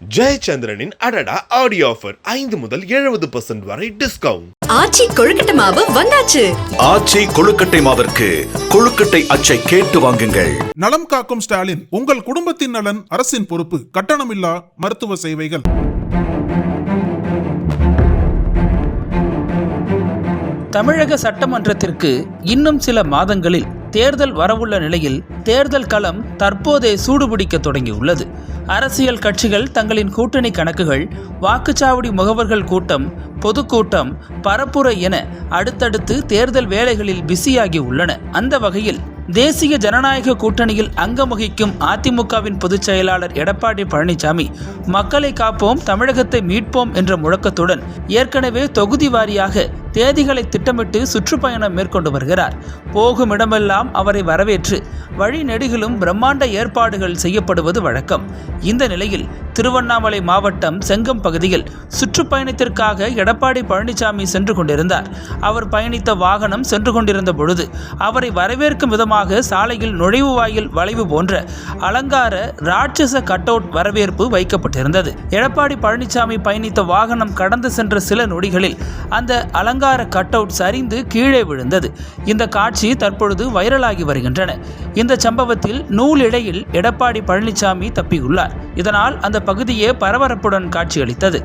ஜெயச்சந்திரனின் அடடா audio offer 5 முதல் 70% வரை டிஸ்கவுண்ட். ஆச்சி கொழுக்கட்டை மாவு வந்தாச்சு. ஆச்சி கொழுக்கட்டை மாவிற்கு கொழுக்கட்டை அச்சை கேட்டு வாங்குங்கள். நலம் காக்கும் ஸ்டாலின், உங்கள் குடும்பத்தின் நலன் அரசின் பொறுப்பு. கட்டணமில்லா மருத்துவ சேவைகள். தமிழக சட்டமன்றத்திற்கு இன்னும் சில மாதங்களில் தேர்தல் வரவுள்ள நிலையில் தேர்தல் களம் தற்போதே சூடுபிடிக்க தொடங்கியுள்ளது. அரசியல் கட்சிகள் தங்களின் கூட்டணி கணக்குகள், வாக்குச்சாவடி முகவர்கள் கூட்டம், பொதுக்கூட்டம், பரப்புரை என அடுத்தடுத்து தேர்தல் வேலைகளில் பிஸியாகி உள்ளன. அந்த வகையில் தேசிய ஜனநாயக கூட்டணியில் அங்கம் வகிக்கும் அதிமுகவின் பொதுச் செயலாளர் எடப்பாடி பழனிசாமி மக்களை காப்போம், தமிழகத்தை மீட்போம் என்ற முழக்கத்துடன் ஏற்கனவே தொகுதி வாரியாக தேதிகளை திட்டமிட்டு சுற்றுப்பயணம் மேற்கொண்டு வருகிறார். போகும் இடமெல்லாம் அவரை வரவேற்று வழிநெடுகிலும் பிரம்மாண்ட ஏற்பாடுகள் செய்யப்படுவது வழக்கம். இந்த நிலையில் திருவண்ணாமலை மாவட்டம் செங்கம் பகுதியில் சுற்றுப்பயணத்திற்காக எடப்பாடி பழனிசாமி சென்று கொண்டிருந்தார். அவர் பயணித்த வாகனம் சென்று கொண்டிருந்த பொழுது அவரை வரவேற்கும் விதமாக சாலையில் நுழைவு வாயில் வளைவு போன்ற அலங்கார ராட்சச கட் அவுட் வரவேற்பு வைக்கப்பட்டிருந்தது. எடப்பாடி பழனிசாமி பயணித்த வாகனம் கடந்து சென்ற சில நொடிகளில் அந்த அலங்கார கட் அவுட் சரிந்து கீழே விழுந்தது. இந்த காட்சி தற்பொழுது வைரலாகி வருகின்றன. இந்த சம்பவத்தில் நூலிழையில் எடப்பாடி பழனிசாமி தப்பியுள்ளார். இதனால் அந்த பகுதியே பரபரப்புடன் காட்சியளித்தது.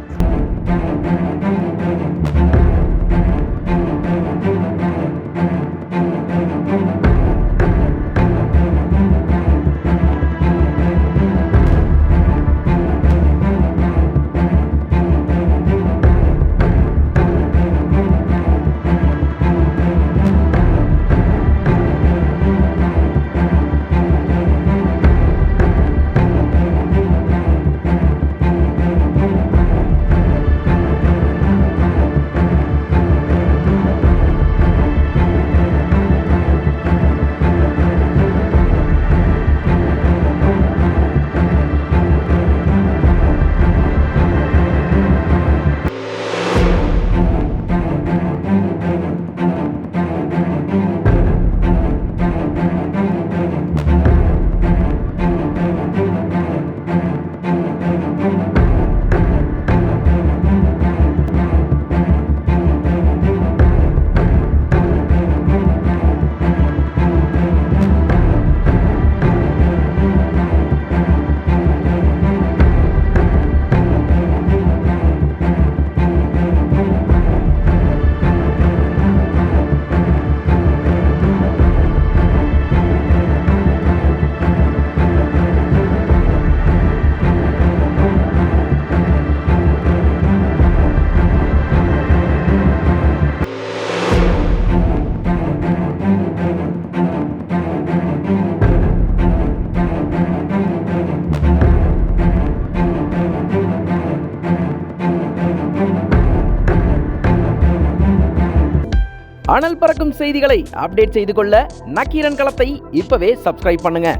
அனல் பறக்கும் செய்திகளை அப்டேட் செய்து கொள்ள நக்கீரன் களத்தை இப்பவே சப்ஸ்கிரைப் பண்ணுங்க.